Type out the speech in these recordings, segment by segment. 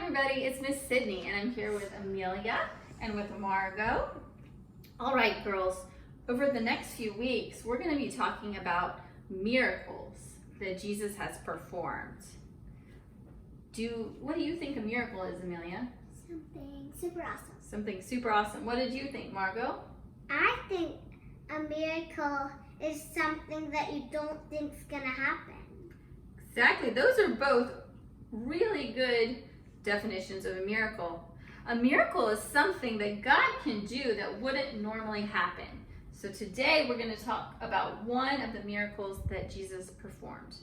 everybody, it's Miss Sydney and I'm here with Amelia and with Margot. All right, girls, over the next few weeks, we're going to be talking about miracles that Jesus has performed. What do you think a miracle is, Amelia? Something super awesome. Something super awesome. What did you think, Margot? I think a miracle is something that you don't think is going to happen. Exactly. Those are both really good definitions of a miracle. A miracle is something that God can do that wouldn't normally happen. So today we're going to talk about one of the miracles that Jesus performed.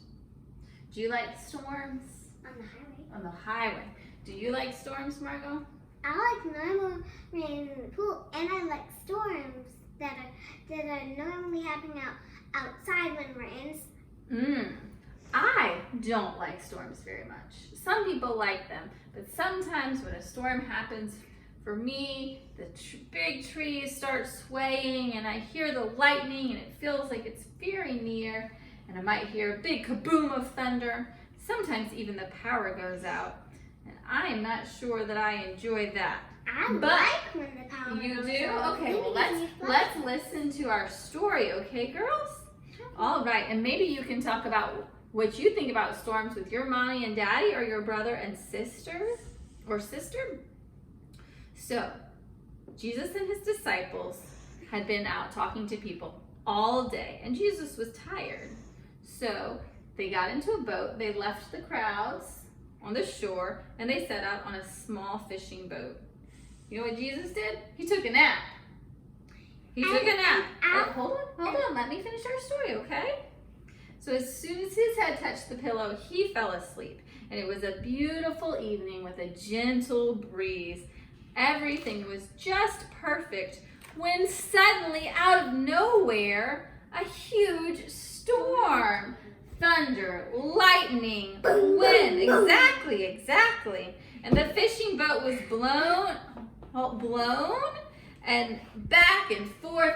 Do you like storms? On the highway. On the highway. Do you like storms, Margot? I like normal rain in the pool, and I like storms that are normally happening outside when we're in. I don't like storms very much. Some people like them, but sometimes when a storm happens, for me, the big trees start swaying and I hear the lightning and it feels like it's very near, and I might hear a big kaboom of thunder. Sometimes even the power goes out, and I am not sure that I enjoy that. I like when the power You goes do? out. Okay, well let's listen to our story, okay, girls? All right, and maybe you can talk about what you think about storms with your mommy and daddy or your brother and sister or sister. So, Jesus and his disciples had been out talking to people all day, and Jesus was tired. So, they got into a boat, they left the crowds on the shore, and they set out on a small fishing boat. You know what Jesus did? He took a nap. He took a nap. Hold on, let me finish our story, okay? So as soon as his head touched the pillow, he fell asleep. And it was a beautiful evening with a gentle breeze. Everything was just perfect when suddenly, out of nowhere, a huge storm. Thunder, lightning, wind. Exactly. And the fishing boat was blown and back and forth.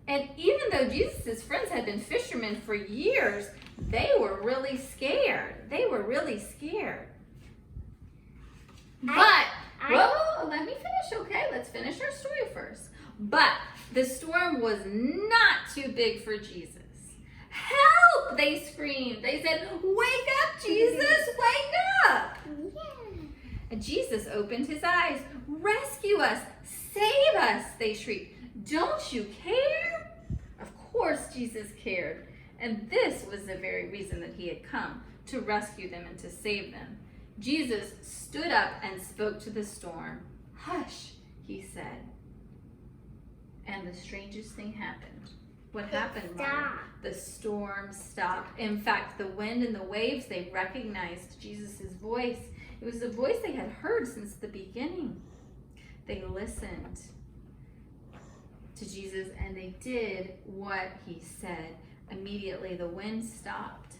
And even though Jesus' friends had been fishermen for years, they were really scared. Whoa, let me finish, okay? Let's finish our story first. But the storm was not too big for Jesus. Help, they screamed. They said, wake up, Jesus, wake up. Yeah. And Jesus opened his eyes. Rescue us, save us, they shrieked. Don't you care? Of course Jesus cared. And this was the very reason that he had come, to rescue them and to save them. Jesus stood up and spoke to the storm. Hush, he said. And the strangest thing happened. What happened, Mom? The storm stopped. In fact, the wind and the waves, they recognized Jesus' voice. It was the voice they had heard since the beginning. They listened to Jesus and they did what he said. Immediately the wind stopped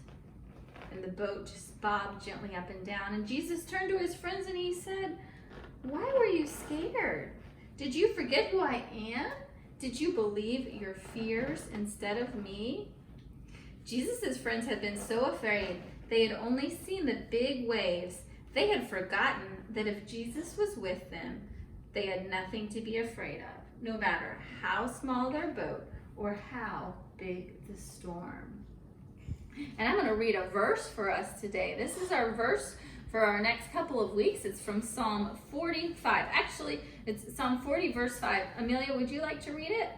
and the boat just bobbed gently up and down, and Jesus turned to his friends and he said, why were you scared? Did you forget who I am? Did you believe your fears instead of me? Jesus' friends had been so afraid they had only seen the big waves. They had forgotten that if Jesus was with them, they had nothing to be afraid of, no matter how small their boat or how big the storm. And I'm going to read a verse for us today. This is our verse for our next couple of weeks. It's from Psalm 45. Actually, it's Psalm 40, verse 5. Amelia, would you like to read it?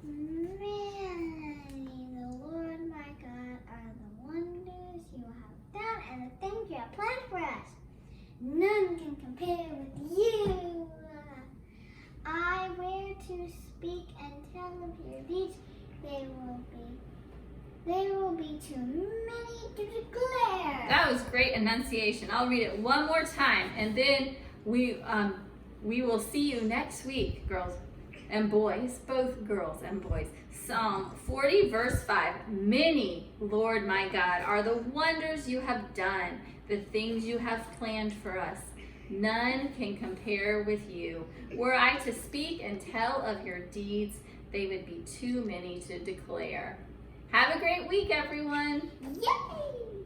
Many, the Lord my God, are the wonders you have done and the things you have planned for us. None can compare with you. I were to speak and tell of your deeds, they will be too many to declare. That was great enunciation. I'll read it one more time, and then we will see you next week, girls and boys, both girls and boys. Psalm 40, verse 5. Many, Lord my God, are the wonders you have done, the things you have planned for us. None can compare with you. Were I to speak and tell of your deeds, they would be too many to declare. Have a great week, everyone. Yay!